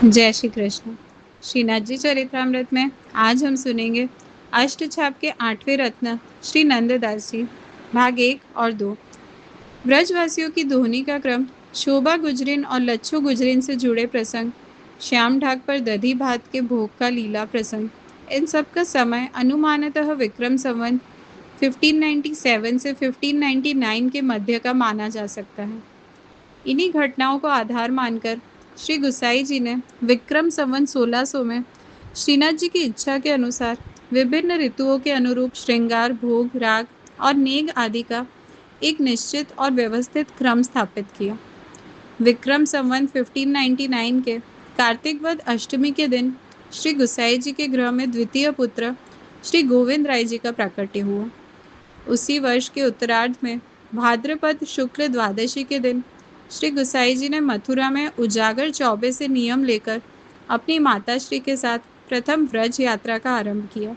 जय श्री कृष्ण। श्रीनाथ जी चरितमृत में आज हम सुनेंगे अष्टछाप के 8वें रत्न श्री नंददास जी, भाग 1 और 2। ब्रजवासियों की दोहनी का क्रम, शोभा गुजरिन और लच्छू गुजरिन से जुड़े प्रसंग, श्याम ढाक पर दधी भात के भोग का लीला प्रसंग, इन सब का समय अनुमानतः विक्रम संवत 1597 से 1599 के मध्य का माना जा सकता है। इन्हीं घटनाओं को आधार मानकर श्री गुसाई जी ने विक्रम संवत 1600 में श्रीनाथ जी की इच्छा के अनुसार विभिन्न ऋतुओं के अनुरूप श्रृंगार, भोग, राग और नेग आदि का एक निश्चित और व्यवस्थित क्रम स्थापित किया। विक्रम संवत 1599 के कार्तिक वद अष्टमी के दिन श्री गुसाई जी के गृह में द्वितीय पुत्र श्री गोविंद राय जी का प्राकट्य हुआ। उसी वर्ष के उत्तरार्ध में भाद्रपद शुक्ल द्वादशी के दिन श्री गुसाई जी ने मथुरा में उजागर चौबे से नियम लेकर अपनी माता श्री के साथ प्रथम व्रज यात्रा का आरंभ किया।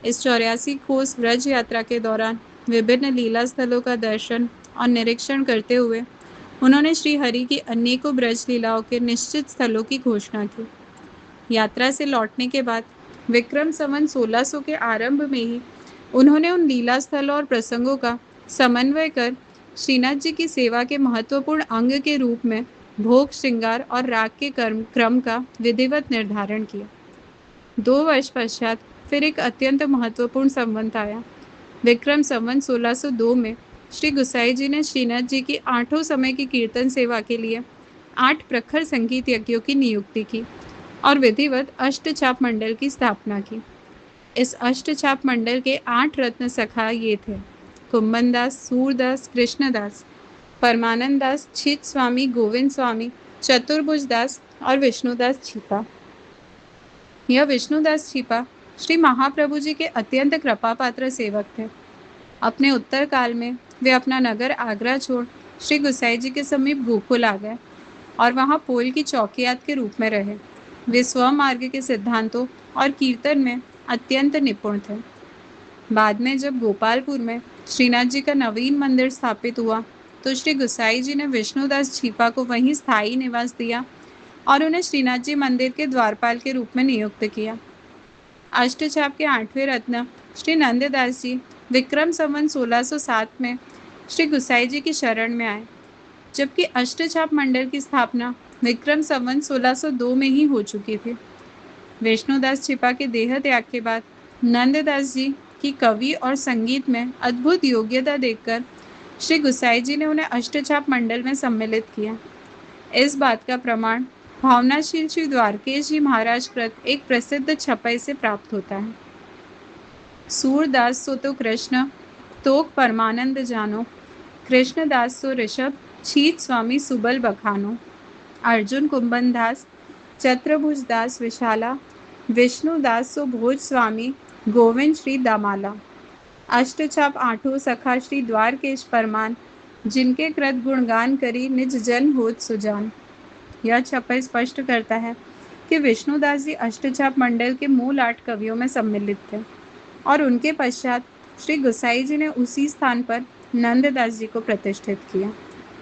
इस 84 कोस व्रज यात्रा के दौरान विभिन्न लीला स्थलों का दर्शन और निरीक्षण करते हुए उन्होंने श्री हरि की अनेकों ब्रज लीलाओं के निश्चित स्थलों की घोषणा की। यात्रा से लौटने के बाद विक्रम संवत 1600 के आरंभ में ही उन्होंने उन लीला स्थलों और प्रसंगों का समन्वय कर श्रीनाथ जी की सेवा के महत्वपूर्ण अंग के रूप में भोग, श्रृंगार और राग के क्रम का विधिवत निर्धारण किया। 2 वर्ष पश्चात फिर एक अत्यंत महत्वपूर्ण संवत आया। विक्रम संवत 1602 में श्री गुसाई जी ने श्रीनाथ जी की 8 समय की कीर्तन सेवा के लिए 8 प्रखर संगीत यज्ञों की नियुक्ति की और विधिवत अष्टछाप मंडल की स्थापना की। इस अष्टछाप मंडल के 8 रत्न सखा ये थे: कुंभनदास, सूरदास, कृष्णदास, परमानंद दास, छित स्वामी, गोविंद स्वामी, चतुर्भुज दास और विष्णुदास छिपा। यह विष्णुदास छिपा श्री महाप्रभु जी के अत्यंत कृपा पात्र सेवक थे। अपने उत्तर काल में वे अपना नगर आगरा छोड़ श्री गुसाई जी के समीप गोकुल आ गए और वहां पोल की चौकियात के रूप में रहे। वे स्वमार्ग के सिद्धांतों और कीर्तन में अत्यंत निपुण थे। बाद में जब गोपालपुर में श्रीनाथ जी का नवीन मंदिर स्थापित हुआ तो श्री गुसाई जी ने विष्णुदास छिपा को वहीं स्थायी निवास दिया और उन्हें श्रीनाथ जी मंदिर के द्वारपाल के रूप में नियुक्त किया। अष्टछाप के 8वें रत्न श्री नंददास जी विक्रम संवत 1607 में श्री गुसाई जी की शरण में आए, जबकि अष्टछाप मंडल की स्थापना विक्रम संवत 1602 में ही हो चुकी थी। विष्णुदास छिपा के देह त्याग के बाद नंददास जी की कवि और संगीत में अद्भुत योग्यता देखकर श्री गुसाई जी ने उन्हें अष्टछाप मंडल में सम्मिलित किया। इस बात का प्रमाण भावनाशील श्री द्वारकेश जी महाराज कृत एक प्रसिद्ध छपाई से प्राप्त होता है: सूरदास सो तो कृष्ण, तोक परमानंद जानो, कृष्णदास सो ऋषभ, छीत स्वामी सुबल बखानो, अर्जुन कुंभन दास, चतुर्भुज दास विशाला, विष्णुदास सो भोज स्वामी, गोविंद श्री दामाला। अष्टछाप 8 सखा श्री द्वारकेश परमान, जिनके कृत गुणगान करी निज जन होत सुजान। यह छपाई स्पष्ट करता है कि विष्णुदास जी अष्टछाप मंडल के मूल 8 कवियों में सम्मिलित थे और उनके पश्चात श्री गुसाई जी ने उसी स्थान पर नंददास जी को प्रतिष्ठित किया।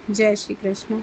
जय श्री कृष्ण।